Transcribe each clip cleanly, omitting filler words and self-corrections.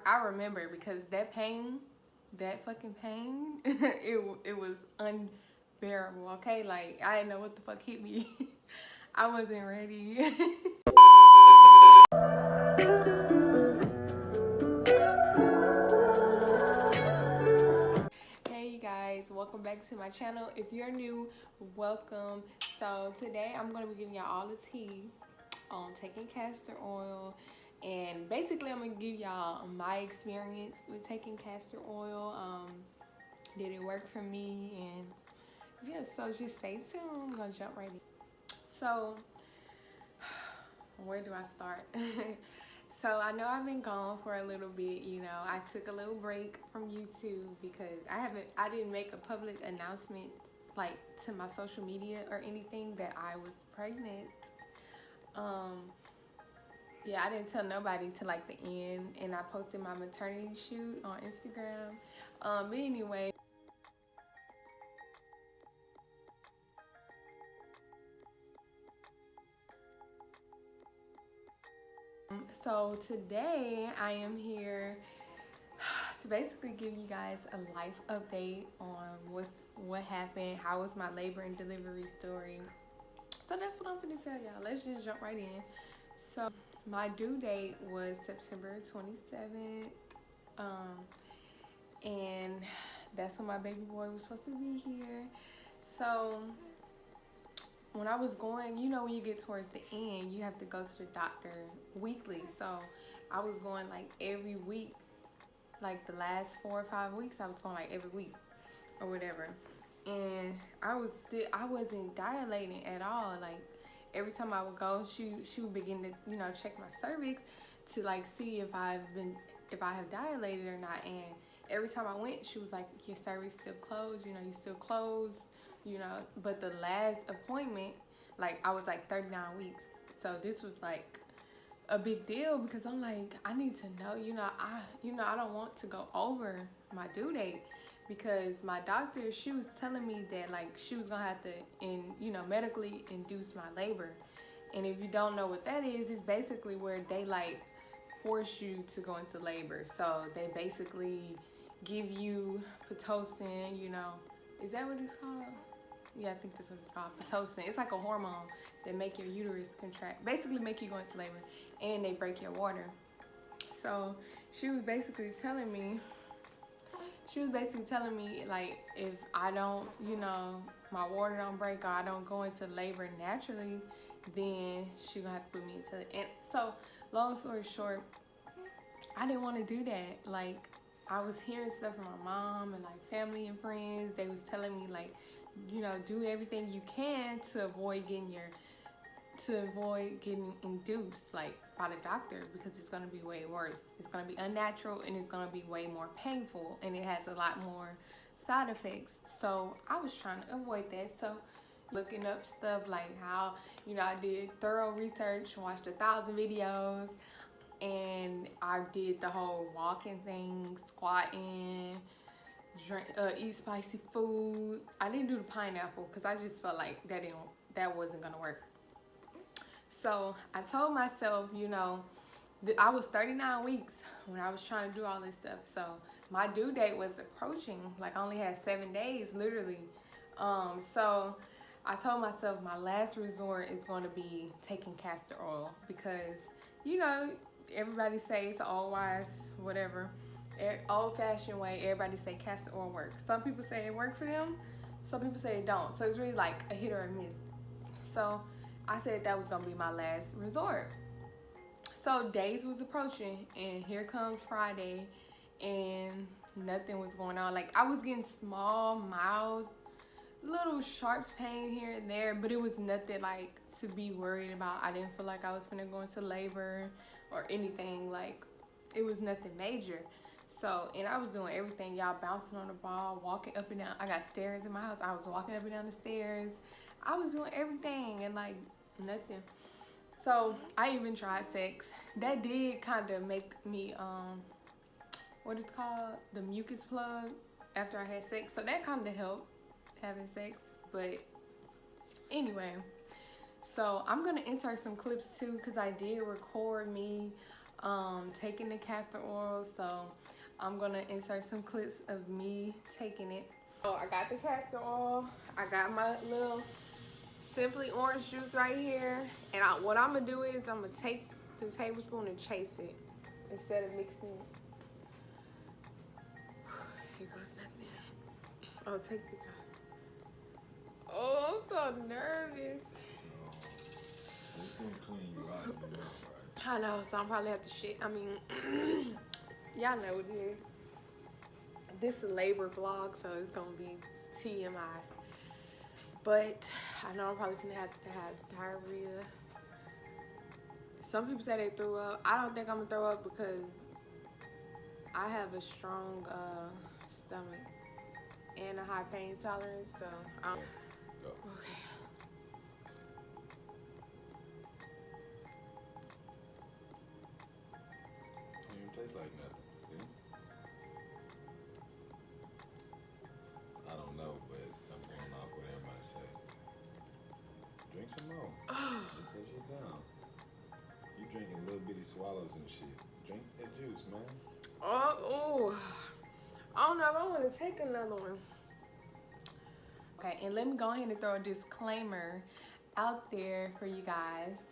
I remember because that pain, that fucking pain, it was unbearable. Okay, like I didn't know what the fuck hit me. I wasn't ready. Hey you guys, welcome back to my channel. If you're new, welcome. So today I'm going to be giving y'all all the tea on taking castor oil, and basically I'm going to give y'all my experience with taking castor oil. Did it work for me? And yeah, so just stay tuned. We're going to jump right in. So where do I start? So I know I've been gone for a little bit, you know. I took a little break from YouTube because I didn't make a public announcement like to my social media or anything that I was pregnant. Yeah, I didn't tell nobody till like the end, and I posted my maternity shoot on Instagram. But anyway, so today I am here to basically give you guys a life update on what happened, how was my labor and delivery story. So that's what I'm gonna tell y'all. Let's just jump right in. So my due date was September 27th, and that's when my baby boy was supposed to be here. So when I was going, you know, when you get towards the end, you have to go to the doctor weekly. So I was going like every week, like the last 4 or 5 weeks, I was going like every week or whatever. And I wasn't dilating at all. Like every time I would go, she would begin to, you know, check my cervix to like see if I have dilated or not. And every time I went, she was like, your cervix still closed, you know, you still closed, you know. But the last appointment, like I was like 39 weeks. So this was like a big deal because I'm like, I need to know, I don't want to go over my due date, because my doctor, she was telling me that like she was gonna have to medically induce my labor. And if you don't know what that is, it's basically where they like force you to go into labor. So they basically give you Pitocin, you know. Is that what it's called? Yeah, I think that's what it's called, Pitocin. It's like a hormone that make your uterus contract, basically make you go into labor, and they break your water. So she was basically telling me like, if I don't, my water don't break or I don't go into labor naturally, then she gonna have to put me into it. And so long story short, I didn't want to do that. Like, I was hearing stuff from my mom and like family and friends. They was telling me like, do everything you can to avoid getting induced like by the doctor, because it's going to be way worse. It's going to be unnatural, and it's going to be way more painful, and it has a lot more side effects. So I was trying to avoid that. So looking up stuff like how, I did thorough research, watched 1,000 videos, and I did the whole walking thing, squatting, eat spicy food. I didn't do the pineapple because I just felt like that wasn't gonna work. So I told myself, I was 39 weeks when I was trying to do all this stuff. So my due date was approaching. Like, I only had 7 days, literally. So I told myself my last resort is going to be taking castor oil, because, everybody says it's old wise, whatever, old-fashioned way. Everybody say castor oil works. Some people say it worked for them. Some people say it don't. So it's really like a hit or a miss. So I said that was gonna be my last resort. So days was approaching, and here comes Friday, and nothing was going on. Like, I was getting small, mild, little sharp pain here and there, but it was nothing like to be worried about. I didn't feel like I was gonna go into labor or anything. Like, it was nothing major. So, and I was doing everything, y'all, bouncing on the ball, walking up and down. I got stairs in my house. I was walking up and down the stairs. I was doing everything, and like nothing. So I even tried sex. That did kind of make me what is it called, the mucus plug, after I had sex. So that kind of helped, having sex. But anyway, so I'm gonna insert some clips too, because I did record me taking the castor oil. So I'm gonna insert some clips of me taking it. So I got the castor oil. I got my little Simply orange juice right here. And what I'm gonna do is I'm gonna take the tablespoon and chase it instead of mixing it. Here goes nothing. Oh, take this out. Oh, I'm so nervous. It's gonna clean you out, you know, right? I know, so I'm probably have to shit. I mean, y'all know what it is. This is a labor vlog, so it's gonna be TMI. But I know I'm probably gonna have to have diarrhea. Some people say they threw up. I don't think I'm gonna throw up because I have a strong stomach and a high pain tolerance, so I'm Go. okay. Don't even taste like nothing. See? I don't know, but I'm going off what everybody says. Drink some more. Put that shit down. You drinking little bitty swallows and shit. Drink that juice, man. Oh, I don't know if I want to take another one. Okay, and let me go ahead and throw a disclaimer out there for you guys.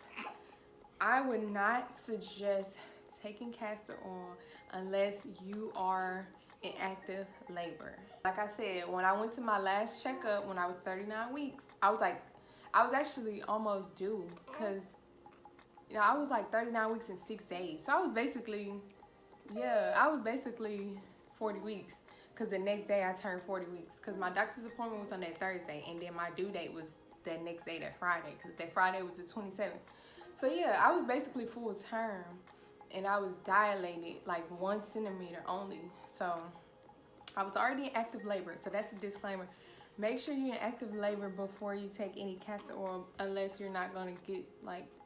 I would not suggest taking castor oil unless you are in active labor. Like I said, when I went to my last checkup when I was 39 weeks, I was actually almost due because, you know, I was like 39 weeks and 6 days. So I was basically 40 weeks because the next day I turned 40 weeks because my doctor's appointment was on that Thursday and then my due date was that next day, that Friday, because that Friday was the 27th. So yeah, I was basically full term and I was dilated like 1 centimeter only. So I was already in active labor. So that's a disclaimer. Make sure you're in active labor before you take any castor oil unless you're not going to get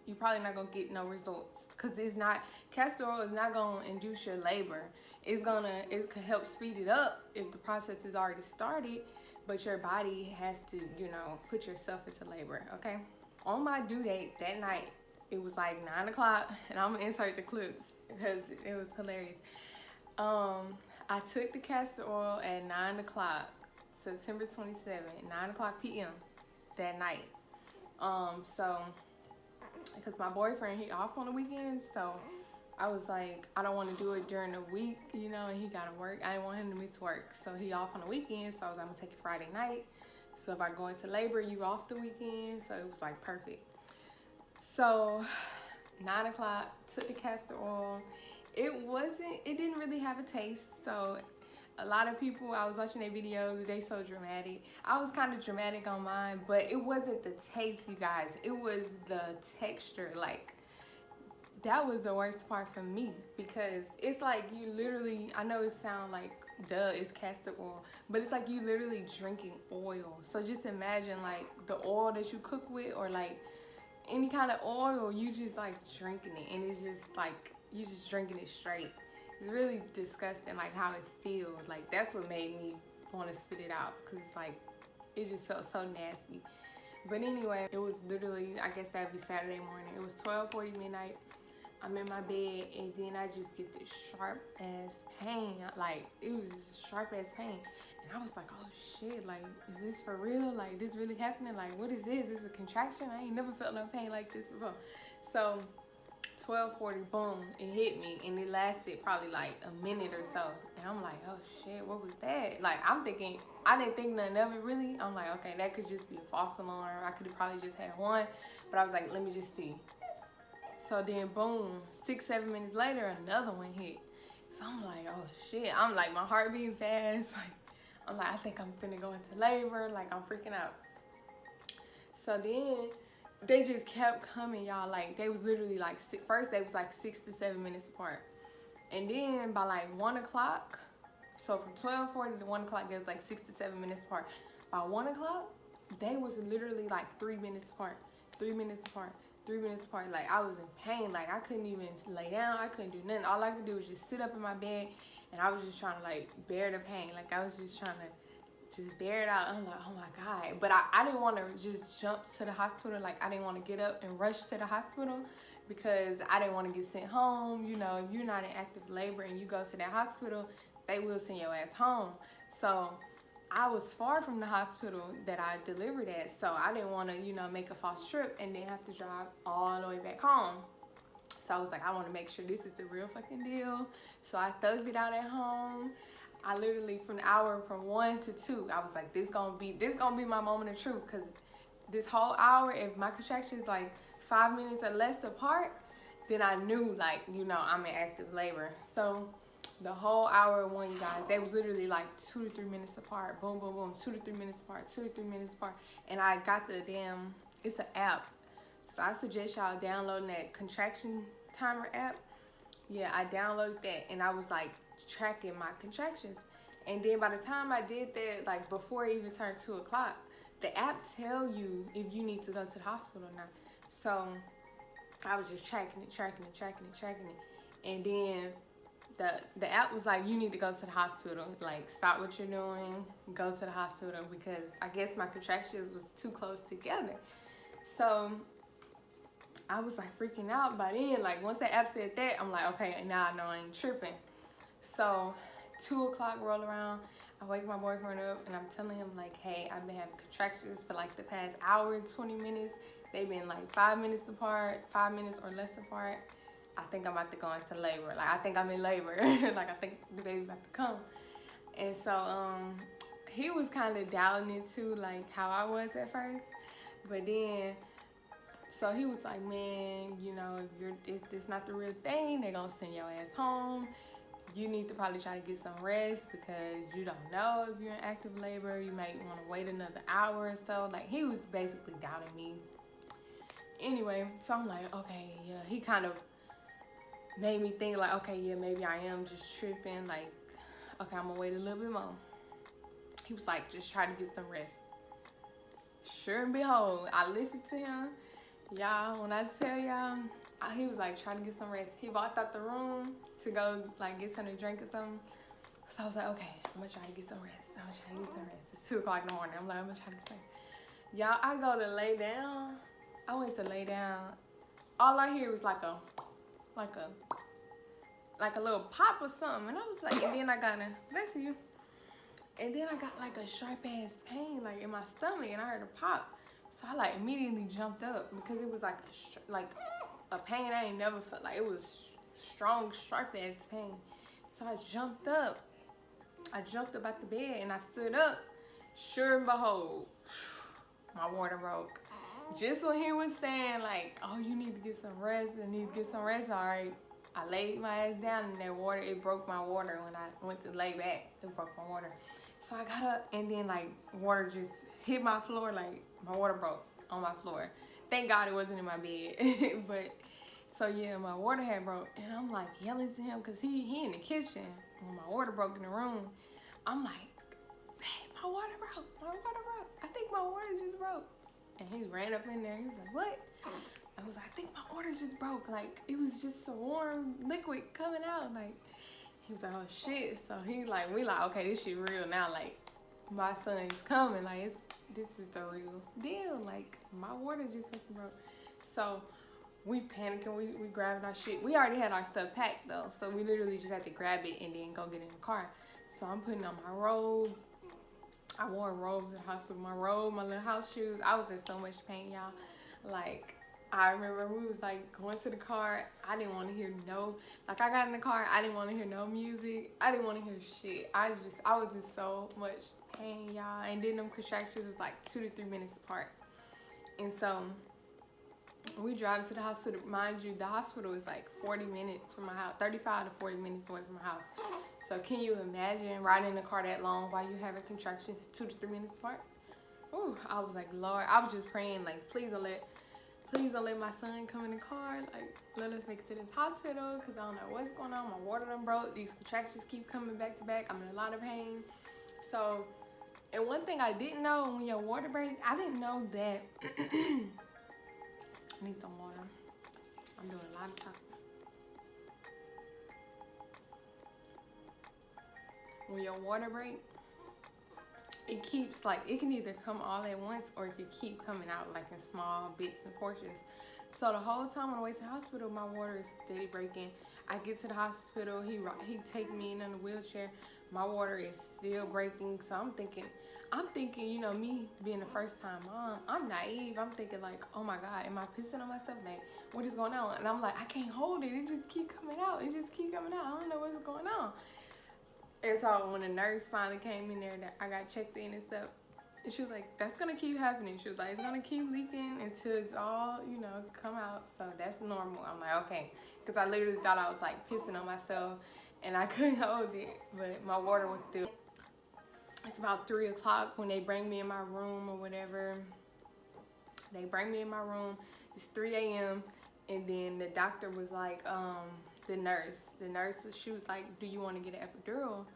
you're probably not going to get no results because castor oil is not going to induce your labor. It can help speed it up if the process is already started, but your body has to, you know, put yourself into labor, okay? On my due date that night, it was like 9 o'clock, and I'm going to insert the clips because it was hilarious. I took the castor oil at 9 o'clock, September 27th, 9 o'clock p.m. that night. So, because my boyfriend, he off on the weekends, so I was like, I don't want to do it during the week, you know, and he got to work. I didn't want him to miss work, so he off on the weekend, so I was like, I'm going to take it Friday night. So if I go into labor, you off the weekend, so it was like perfect. So 9 o'clock, took the castor oil. It didn't really have a taste, so a lot of people, I was watching their videos, they so dramatic. I was kind of dramatic on mine, but it wasn't the taste, you guys. It was the texture. Like, that was the worst part for me because it's like you literally, I know it sounds like, duh, it's castor oil, but it's like you literally drinking oil. So just imagine like the oil that you cook with or like any kind of oil, you just like drinking it and it's just like, you just drinking it straight. It's really disgusting, like how it feels. Like that's what made me want to spit it out because it's like, it just felt so nasty. But anyway, it was literally, I guess that'd be Saturday morning. It was 12:40 midnight. I'm in my bed and then I just get this sharp ass pain. Like it was just sharp ass pain. And I was like, oh shit, like, is this for real? Like this really happening? Like what is this? Is this a contraction? I ain't never felt no pain like this before. So 12:40, boom, it hit me and it lasted probably like a minute or so. And I'm like, oh shit, what was that? Like I'm thinking, I didn't think nothing of it really. I'm like, okay, that could just be a false alarm. I could have probably just had one, but I was like, let me just see. So then boom, 6-7 minutes later, another one hit. So I'm like, oh shit. I'm like, my heart beating fast. Like, I'm like, I think I'm finna go into labor. Like, I'm freaking out. So then they just kept coming, y'all. Like, they was literally like, first they was like 6 to 7 minutes apart. And then by like 1 o'clock, so from 12:40 to 1 o'clock, they was like 6 to 7 minutes apart. By 1 o'clock, they was literally like 3 minutes apart. 3 minutes apart. 3 minutes apart. Like I was in pain. Like I couldn't even lay down. I couldn't do nothing. All I could do was just sit up in my bed and I was just trying to like bear the pain. Like I was just trying to just bear it out. I'm like, oh my God. But I didn't want to just jump to the hospital. Like I didn't want to get up and rush to the hospital because I didn't want to get sent home. You know, if you're not in active labor and you go to that hospital, they will send your ass home. So I was far from the hospital that I delivered at, so I didn't want to, you know, make a false trip and then have to drive all the way back home. So I was like, I want to make sure this is a real fucking deal. So I thugged it out at home. I literally, from the hour from 1 to 2, I was like, this gonna be my moment of truth, because this whole hour, if my contractions like 5 minutes or less apart, then I knew, like, you know, I'm in active labor. So the whole hour of 1, you guys, they was literally like 2 to 3 minutes apart. Boom, boom, boom. 2 to 3 minutes apart. 2 to 3 minutes apart. And I got the damn, it's an app. So I suggest y'all downloading that contraction timer app. Yeah, I downloaded that and I was like tracking my contractions. And then by the time I did that, like before it even turned 2 o'clock, the app tell you if you need to go to the hospital or not. So I was just tracking it. And then the app was like, you need to go to the hospital. Like, stop what you're doing, go to the hospital, because I guess my contractions was too close together. So I was like freaking out by then. Like, once the app said that, I'm like, okay, now I know I ain't tripping. So 2 o'clock roll around, I wake my boyfriend up and I'm telling him like, hey, I've been having contractions for like the past hour and 20 minutes. They've been like 5 minutes apart, 5 minutes or less apart. I think I'm about to go into labor. Like, I think I'm in labor. Like, I think the baby's about to come. And so he was kind of doubting it too, like how I was at first. But then, so he was like, man, you know, if it's not the real thing, they're gonna send your ass home. You need to probably try to get some rest, because you don't know if you're in active labor. You might want to wait another hour or so. Like, he was basically doubting me. Anyway, so I'm like, okay, yeah. He kind of made me think like, okay, yeah, maybe I am just tripping. Like, okay, I'm gonna wait a little bit more. He was like, just try to get some rest. Sure and behold, I listened to him. Y'all, when I tell y'all, he was like, trying to get some rest. He walked out the room to go like get something to drink or something. So I was like, okay, I'm gonna try to get some rest. It's 2 o'clock in the morning. I'm like, I'm gonna try to get some rest. Y'all, I go to lay down. I went to lay down. All I hear was like a little pop or something. And I was like, and then I got bless you. And then I got like a sharp ass pain like in my stomach, and I heard a pop. So I like immediately jumped up, because it was like a pain I ain't never felt. Like, it was strong, sharp ass pain. So I jumped up out the bed and I stood up. Sure and behold, my water broke. Just when he was saying like, oh, you need to get some rest, all right. I laid my ass down in that water. It broke my water when I went to lay back. It broke my water. So I got up, and then like water just hit my floor. Like, my water broke on my floor. Thank God it wasn't in my bed. But so yeah, my water had broke, and I'm like yelling to him, because he in the kitchen. When my water broke in the room, I'm like, hey, my water broke. I think my water just broke. And he ran up in there. He was like, what? I was like, I think my water just broke. Like, it was just some warm liquid coming out. Like, he was like, oh shit. So he like, we like, okay, this shit real now. Like, my son's coming. Like, this is the real deal. Like, my water just fucking broke. So we panicking. We grabbing our shit. We already had our stuff packed though. So we literally just had to grab it and then go get in the car. So I'm putting on my robe. I wore robes in the hospital. My robe, my little house shoes. I was in so much pain, y'all. Like, I remember we was like going to the car. I didn't want to hear I got in the car. I didn't want to hear no music. I didn't want to hear shit. I was in so much pain, y'all. And then them contractions was like 2 to 3 minutes apart. And so we drive to the hospital. Mind you, the hospital is like 40 minutes from my house, 35 to 40 minutes away from my house. So can you imagine riding in the car that long while you having contractions 2 to 3 minutes apart? Ooh, I was like, Lord, I was just praying like, please don't let my son come in the car. Like, let us make it to this hospital, because I don't know what's going on. My water done broke. These contractions keep coming back to back. I'm in a lot of pain. So, and one thing I didn't know, when your water breaks, I didn't know that. I need some water. I'm doing a lot of talking. When your water breaks, it keeps like, it can either come all at once, or it can keep coming out like in small bits and portions. So the whole time on the way to the hospital, my water is steady breaking. I get to the hospital, he take me in a wheelchair. My water is still breaking. So I'm thinking, you know, me being the first time mom, I'm naive. I'm thinking like, oh my God, am I pissing on myself? Like, what is going on? And I'm like, I can't hold it. It just keep coming out. It just keep coming out. I don't know what's going on. And so when the nurse finally came in there, that I got checked in and stuff, and she was like, that's gonna keep happening. She was like, it's gonna keep leaking until it's all, you know, come out. So that's normal. I'm like, okay. Because I literally thought I was like pissing on myself and I couldn't hold it, but my water was still. It's about 3 o'clock when they bring me in my room or whatever. They bring me in my room. It's 3 a.m. And then the doctor was like, the nurse, she was like, do you want to get an epidural?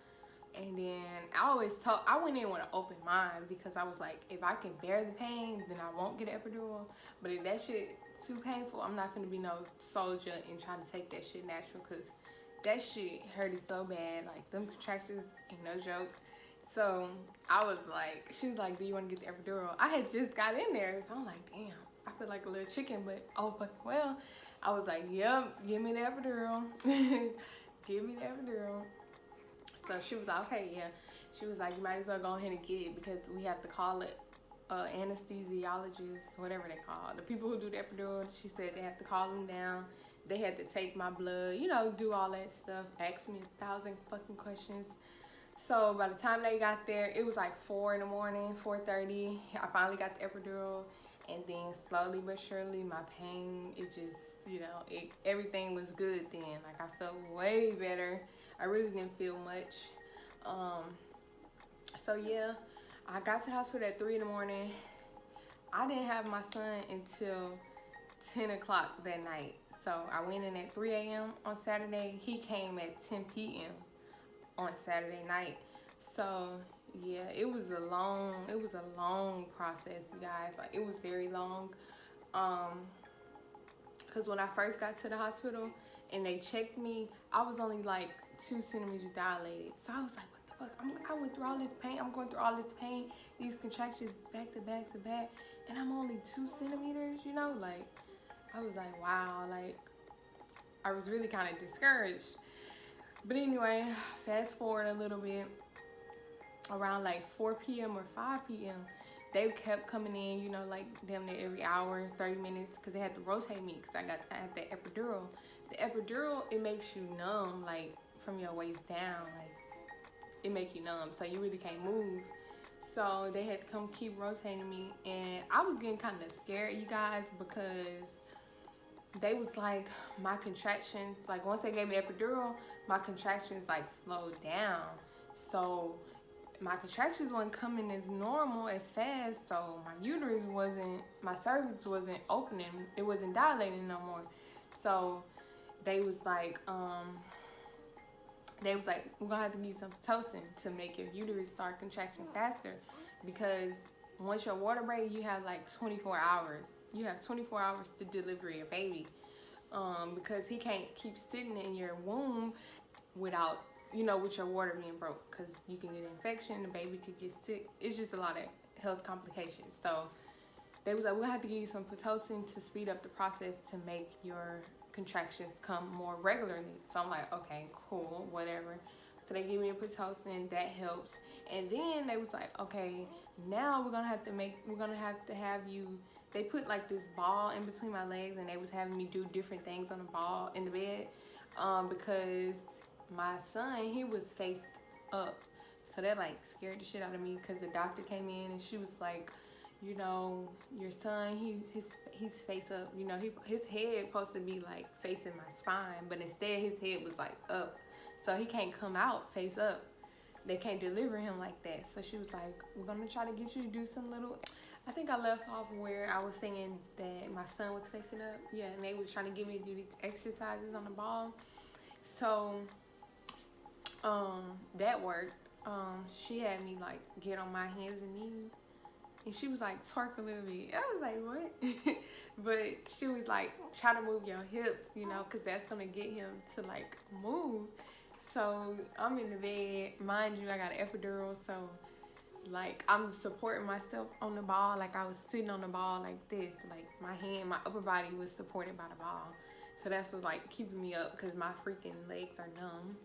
And then I went in with an open mind because I was like, if I can bear the pain, then I won't get an epidural. But if that shit too painful, I'm not gonna be no soldier and try to take that shit natural, because that shit hurted so bad. Like, them contractions ain't no joke. So I was like, she was like, do you want to get the epidural? I had just got in there, so I'm like, damn, I feel like a little chicken, but oh fucking well. I was like, yep, give me the epidural. Give me the epidural. So she was like, okay, yeah. She was like, you might as well go ahead and get it, because we have to call it anesthesiologists, whatever they call it. The people who do the epidural, she said they have to call them down. They had to take my blood, you know, do all that stuff, ask me 1,000 fucking questions. So by the time they got there, it was like 4 in the morning, 4:30. I finally got the epidural, and then slowly but surely, my pain, it just, you know, everything was good then. Like, I felt way better. I really didn't feel much. So yeah, I got to the hospital at 3 in the morning. I didn't have my son until 10 o'clock that night. So I went in at 3 a.m. on Saturday. He came at 10 p.m. on Saturday night. So yeah, it was a long process, you guys. Like, it was very long. Because when I first got to the hospital and they checked me, I was only like 2 centimeters dilated. So I was like, what the fuck? I went through all this pain. I'm going through all this pain, these contractions back to back to back, and I'm only 2 centimeters, you know? Like, I was like, wow. Like, I was really kind of discouraged. But anyway, fast forward a little bit, around like 4 p.m. or 5 p.m., they kept coming in, you know, like damn near every hour, 30 minutes, because they had to rotate me because I had the epidural. The epidural, it makes you numb, like, from your waist down. Like, it makes you numb, so you really can't move. So they had to come keep rotating me, and I was getting kind of scared, you guys, because they was like, my contractions, like, once they gave me epidural, my contractions like slowed down. So my contractions weren't coming as normal, as fast. So my cervix wasn't opening. It wasn't dilating no more. So they was like, we're gonna have to give you some Pitocin to make your uterus start contracting faster, because once your water breaks, you have like 24 hours. You have 24 hours to deliver your baby, because he can't keep sitting in your womb without, you know, with your water being broke, because you can get an infection, the baby could get sick. It's just a lot of health complications. So they was like, we'll have to give you some Pitocin to speed up the process to make your contractions come more regularly. So I'm like, okay, cool, whatever. So they give me a Pitocin, that helps. And then they was like, okay, now we're gonna have to have you. They put like this ball in between my legs, and they was having me do different things on the ball in the bed, because my son, he was faced up. So that like scared the shit out of me, because the doctor came in and she was like, you know, your son, he's face up. You know, his head supposed to be like facing my spine, but instead his head was like up. So he can't come out face up. They can't deliver him like that. So she was like, we're gonna try to get you to do some little, I think I left off where I was saying that my son was facing up. Yeah, and they was trying to get me to do these exercises on the ball. So that worked. She had me like get on my hands and knees, and she was like, twerk a little bit. I was like, what? But she was like, try to move your hips, you know, because that's gonna get him to like move. So I'm in the bed, mind you, I got an epidural, so like I'm supporting myself on the ball. Like I was sitting on the ball like this. Like my upper body was supported by the ball. So that's what's like keeping me up because my freaking legs are numb.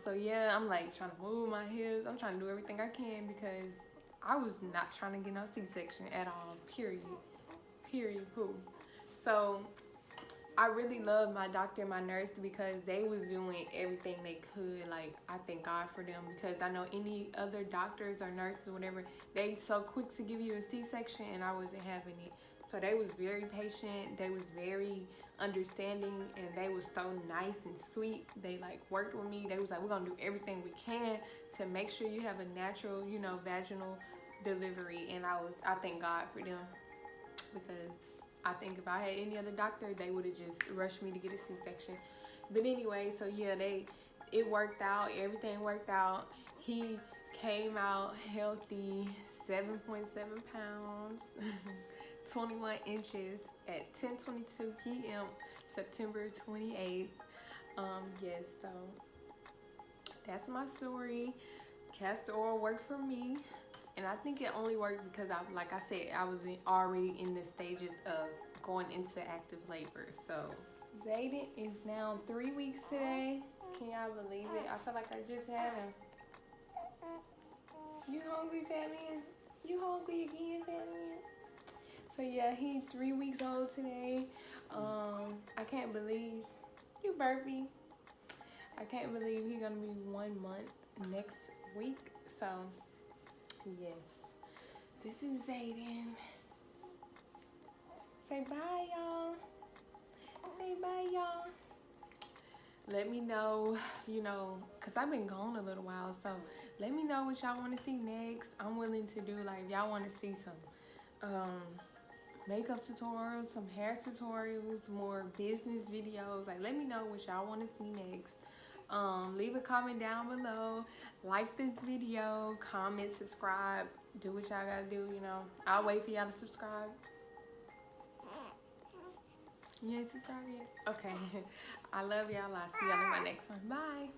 So yeah, I'm like trying to move my hips. I'm trying to do everything I can because I was not trying to get no C-section at all. Period. Poo. So I really love my doctor and my nurse because they was doing everything they could. Like, I thank God for them because I know any other doctors or nurses or whatever, they so quick to give you a C-section and I wasn't having it. So they was very patient, they was very understanding, and they was so nice and sweet. They like worked with me. They was like, we're gonna do everything we can to make sure you have a natural, you know, vaginal delivery. And I thank God for them because I think if I had any other doctor, they would have just rushed me to get a C-section. But anyway, so yeah, it worked out. Everything worked out. He came out healthy, 7.7 pounds, 21 inches at 10:22 p.m. September 28th. Yes, so that's my story. Castor oil worked for me. And I think it only worked because, like I said, I was already in the stages of going into active labor. So Zayden is now 3 weeks today. Can y'all believe it? I feel like I just had him. You hungry, fat man? You hungry again, fat man? So yeah, he's 3 weeks old today. I can't believe you burpee. I can't believe he's gonna be 1 month next week. So yes, this is Zayden. Say bye, y'all. Say bye, y'all. Let me know, you know, because I've been gone a little while, so let me know what y'all want to see next. I'm willing to do, like, if y'all want to see some makeup tutorials, some hair tutorials, more business videos. Like, let me know what y'all want to see next. Leave a comment down below. Like this video, comment, subscribe, do what y'all gotta do, you know. I'll wait for y'all to subscribe. You ain't subscribed yet? Okay. I love y'all. I'll see y'all in my next one. Bye.